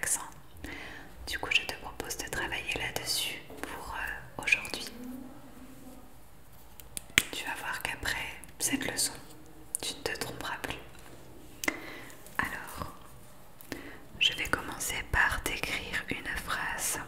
accent. Du coup, je te propose de travailler là-dessus pour aujourd'hui. Tu vas voir qu'après cette leçon, tu ne te tromperas plus. Alors, je vais commencer par t'écrire une phrase.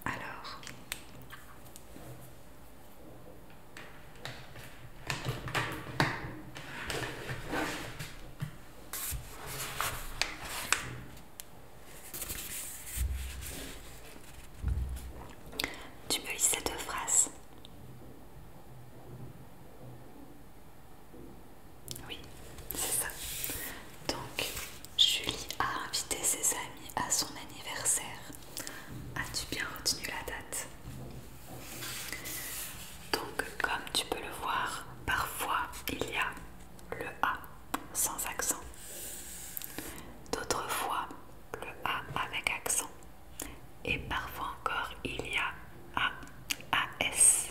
Alors, tu peux lire cette phrase. Oui, c'est ça. Donc, Julie a invité ses amis à son anniversaire. As-tu bien retenu la date? Donc, comme tu peux le voir, parfois il y a le A sans accent. D'autres fois, le A avec accent. Et parfois encore, il y a A, AS.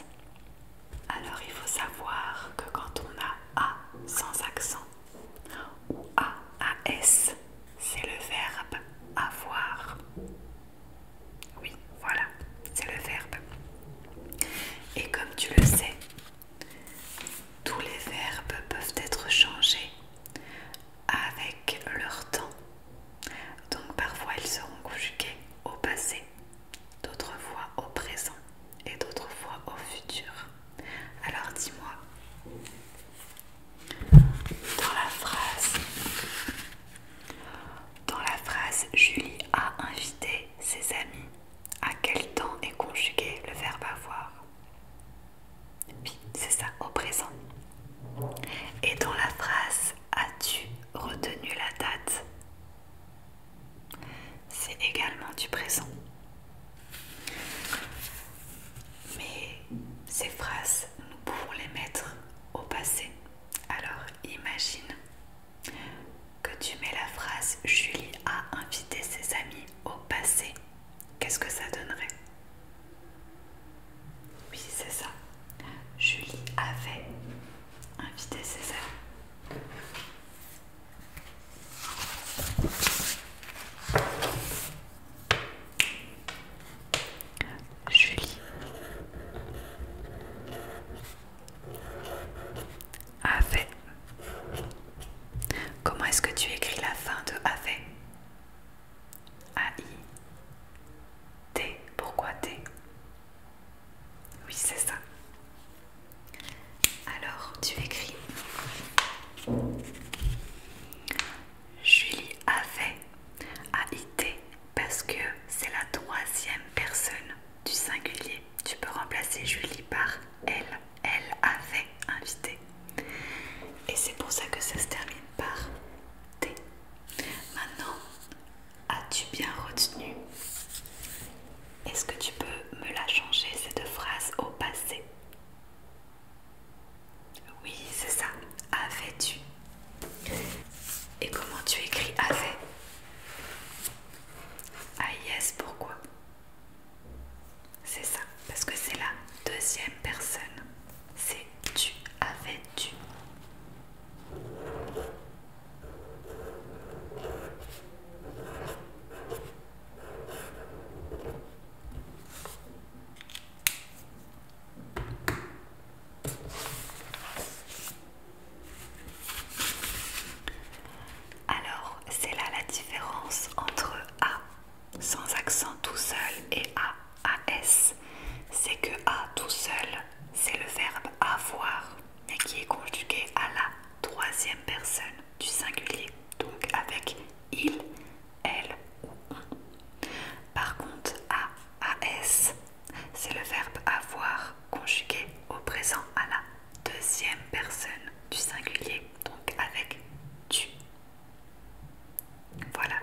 Alors, il faut savoir que quand on a A sans accent ou A, AS, c'est le verbe avoir. Oui, voilà, c'est le verbe. Et comme tu le sais, tous les verbes peuvent être changés avec leur temps. Donc parfois ils seront conjugués au passé, d'autres fois au présent et d'autres fois au futur. Alors dis-moi, dans la phrase Julie a invité ses amis, à quel temps est conjugué le verbe avoir? Oui, c'est ça, au présent. Et dans la phrase as-tu retenu la date? C'est également du présent. Mais ces phrases, nous pouvons les mettre au passé. Alors imagine que tu mets la phrase Julie a invité ses amis au passé. Qu'est-ce que ça donnerait? Oui, c'est ça. Julie avait invité ses amis. Julie avait. Comment est-ce que tu écris la fin de avait?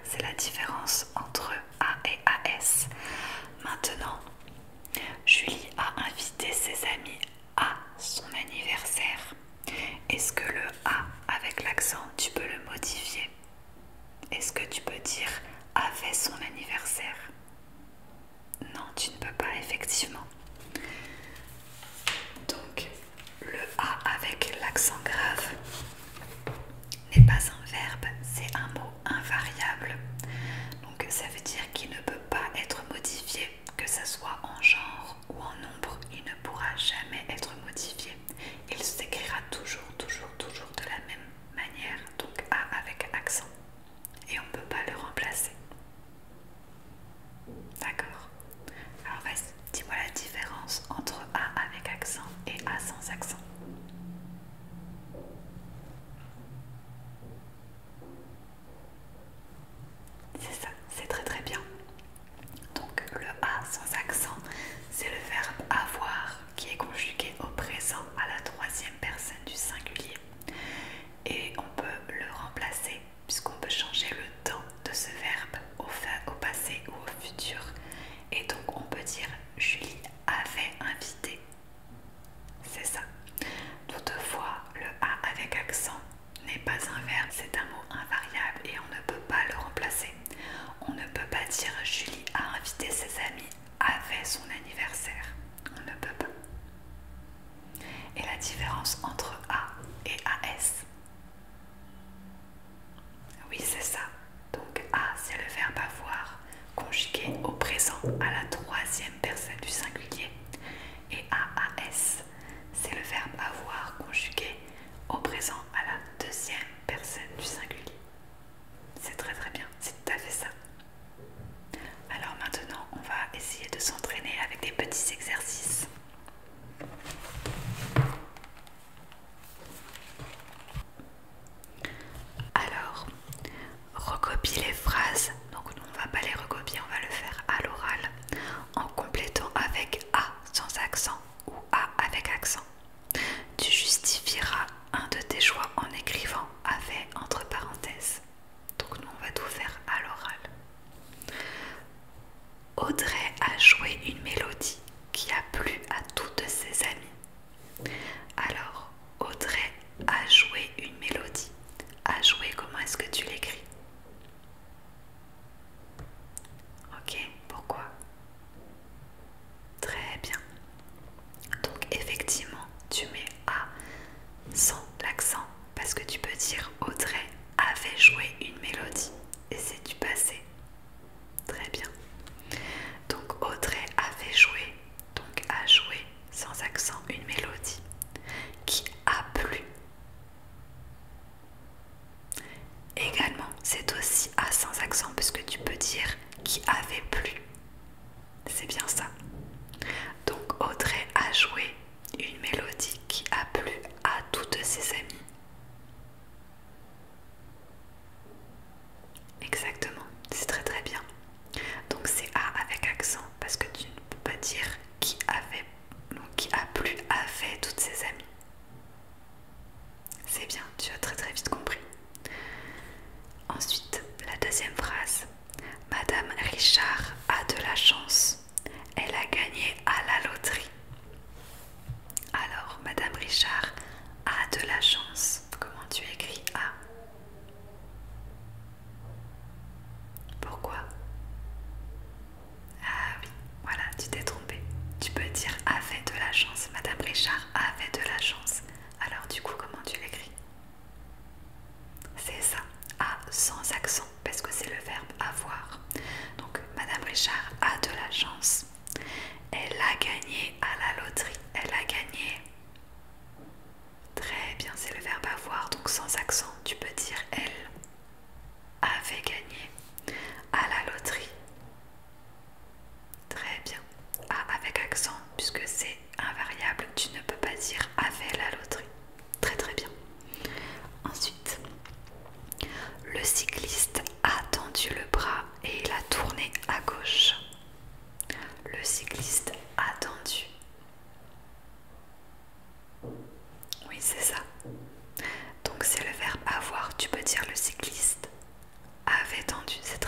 c'est la différence entre A et AS. Maintenant, Julie a invité ses amis à son anniversaire. Est-ce que le A avec l'accent, tu peux le modifier? Est-ce que tu peux dire a fait son anniversaire? Non, tu ne peux pas, effectivement. Donc, le A avec l'accent grave n'est pas un verbe, c'est un mot invariable. Donc, ça veut dire qu'il ne peut pas être modifié, que ce soit en genre ou en nombre, il ne pourra jamais être modifié. Il s'écrira toujours de la même manière, donc A avec accent. Et on ne peut pas le remplacer. D'accord? Alors vas-y, dis-moi la différence entre A avec accent et A sans accent. C'est ça, c'est très bien. Donc le A sans accent, c'est le verbe avoir qui est conjugué au présent à la troisième personne du singulier. Et on peut le remplacer puisqu'on peut changer le temps de ce verbe au passé ou au futur. Et donc on peut dire Julie avait invité. C'est ça. Toutefois, le A avec accent n'est pas un verbe, c'est un mot invariable et on ne peut pas le remplacer. On ne peut pas dire Julie a invité ses amis avait son anniversaire. On ne peut pas. Et la différence entre A et AS? Oui, c'est ça. Donc A, c'est le verbe avoir conjugué au présent à la troisième personne du singulier. Et AAS, c'est le verbe avoir conjugué au présent à la deuxième personne du singulier. C'est très bien, c'est tout à fait ça. Alors maintenant, on va essayer de s'entraîner avec des petits exercices. Alors, recopie les phrases. Donc nous, on ne va pas les recopier, on va le faire à l'oral en complétant avec A sans accent ou A avec accent. Tu justifieras un de tes choix en écrivant avait entre parenthèses. Donc nous, on va tout faire à l'oral. Audrey a joué une mélodie qui a plu à toutes ses amies. Alors, Audrey a joué une mélodie. A joué, comment est-ce que tu l'écris? Ok, pourquoi? Très bien. Donc effectivement, tu mets A sans l'accent parce que tu peux dire Audrey avait joué une mélodie et c'est du passé. Très bien. Donc Audrey avait joué, donc a joué sans accent une mélodie qui a plu. Également, c'est aussi A sans accent puisque tu peux dire qui avait plu. C'est bien ça. Donc Audrey a joué une mélodie qui a plu à toutes ses amies. Exactement, c'est très bien. Donc c'est A avec accent parce que tu ne peux pas dire qui avait, donc qui a plu avait toutes ses amies. C'est bien, tu as très vite compris. Ensuite, la deuxième phrase. Madame Richard a de la chance. Elle a gagné à la loterie. Alors, Madame Richard a de la chance. Comment tu écris A? Pourquoi? Ah oui, voilà, tu t'es trompé. Tu peux dire avait de la chance. Madame Richard avait de la chance. Alors du coup, comment tu l'écris? C'est ça, A sans accent, parce que c'est le verbe avoir. Donc, Madame Richard a de la chance. Elle a gagné à la loterie. Elle a gagné. Très bien, c'est le verbe avoir, donc sans accent. Tu peux dire elle avait gagné à la loterie. Très bien. A avec accent, puisque c'est invariable, tu ne peux pas dire avait la loterie. Très bien. Ensuite, le cycliste a tendu le bras et il a tourné à gauche. Le cycliste a tendu. Oui, c'est ça. Donc c'est le verbe avoir. Tu peux dire le cycliste avait tendu. C'est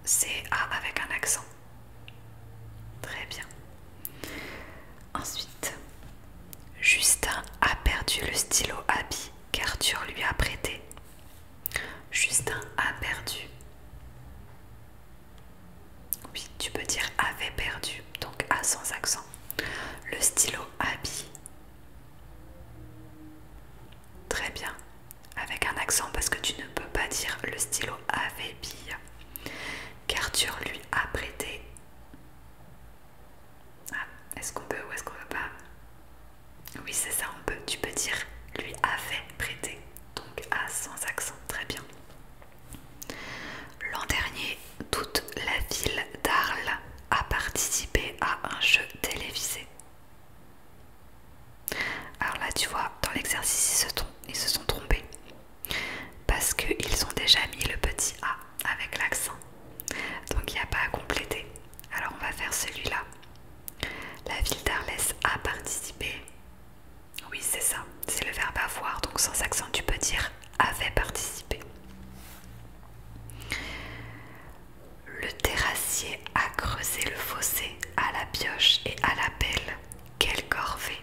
c'est A avec un accent. Très bien. Ensuite, Justin a perdu le stylo Abby qu'Arthur lui a prêté. Justin a perdu. Oui, tu peux dire avait perdu, donc A sans accent. Le stylo Abby. Très bien. Avec un accent parce que tu ne peux pas dire le stylo avait bille qu'Arthur lui a prêté. Ah, est-ce qu'on peut ou est-ce qu'on ne peut pas? Oui, c'est ça, on peut. Tu peux dire lui avait prêté. Donc A sans accent. Très bien. L'an dernier, toute la ville d'Arles a participé à un jeu télévisé. Alors là, tu vois, dans l'exercice, ils se sont trompés. Parce qu'ils ont déjà mis le petit A avec l'accent. Donc il n'y a pas à compléter. Alors on va faire celui-là. La ville d'Arles a participé. Oui, c'est ça. C'est le verbe avoir. Donc sans accent, tu peux dire avait participé. Le terrassier a creusé le fossé à la pioche et à la pelle. Quelle corvée!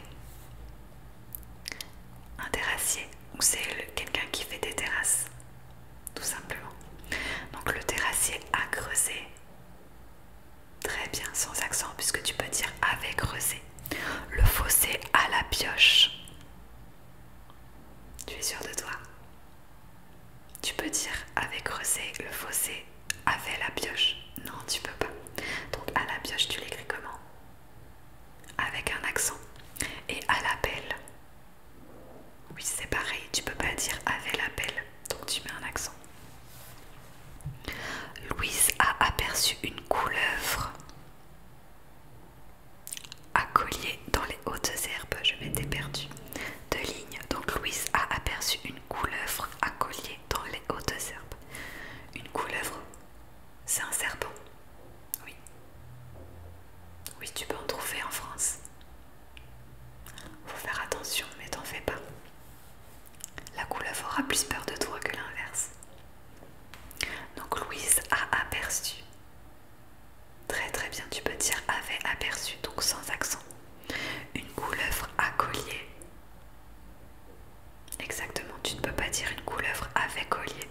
Un terrassier, ou c'est quelqu'un qui fait des terrasses, tout simplement. Donc le terrassier a creusé. Très bien, sans accent, puisque tu peux dire avait creusé. Le fossé à la pioche. Tu es sûr de toi? Tu peux dire avait creusé le fossé avait la pioche. Non, tu peux pas. Donc à la pioche, tu l'écris comment? Avec un accent. Et à la pelle. Oui, c'est pareil, tu peux pas dire avait la pelle. Donc tu mets un accent. Louise a aperçu une couleuvre à collier dans les hautes herbes. Je m'étais perdue de ligne. Donc Louise a aperçu une couleuvre à collier dans les hautes herbes. Une couleuvre, c'est un serpent. Oui. Oui, tu peux en trouver en France. Faut faire attention, mais t'en fais pas. La couleuvre aura plus peur de toi que l'inverse. Donc Louise a aperçu. Très très bien, tu peux dire avait aperçu, donc sans accent. Une couleuvre à collier. Exactement, tu ne peux pas dire une couleuvre avec collier.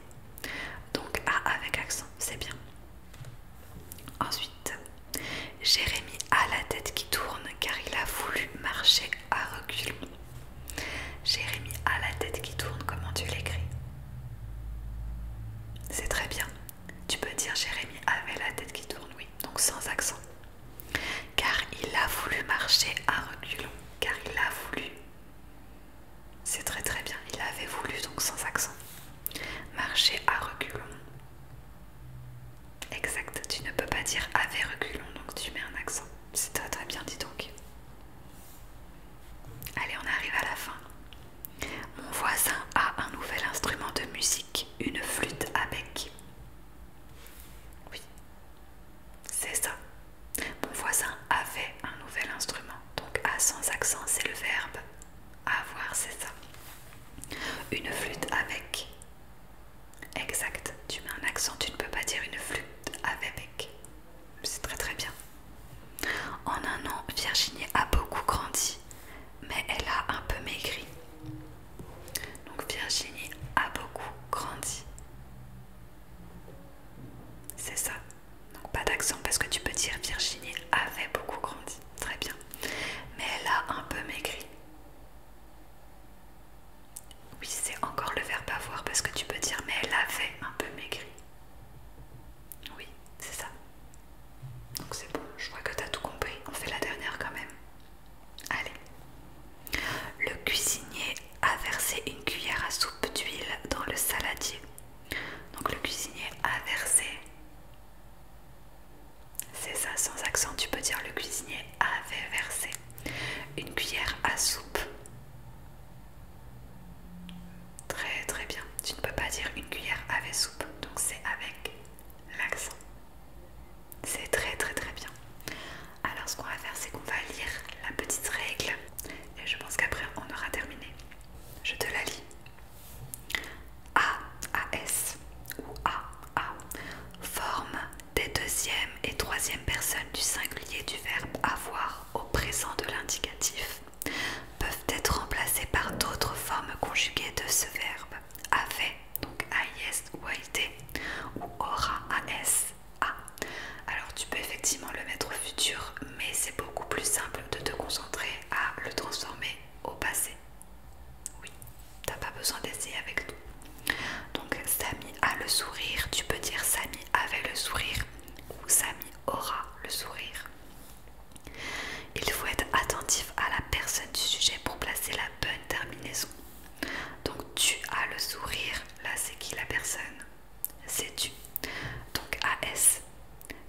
Donc A avec accent, c'est bien. Ensuite, Jérémy a la tête qui tourne car il a voulu marcher à reculons. Jérémy a la tête qui tourne, comment tu l'écris? C'est très bien. Tu peux dire Jérémy avait la tête qui tourne, oui, donc sans accent. Car il a voulu marcher à reculons. Car il a voulu. C'est très très bien. Il avait voulu, donc sans accent. Marcher à reculons. Exact. Tu ne peux pas dire avait reculons, donc tu mets un accent. C'est très très bien, dis donc. Allez, on arrive à la fin. Mon voisin a un nouvel instrument de musique, une flûte à bec. Oui, c'est ça. Mon voisin avait un nouvel instrument. Donc A sans accent, c'est le verbe avoir, c'est ça. Une flûte avec. Exact. Tu mets un accent, tu ne peux pas dire une flûte avec bec. C'est très très bien.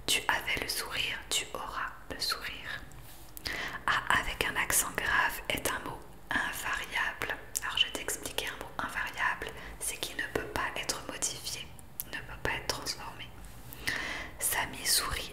Tu avais le sourire, tu auras le sourire. A avec un accent grave est un mot invariable. Alors je vais t'expliquer un mot invariable, c'est qu'il ne peut pas être modifié, ne peut pas être transformé. Samy sourit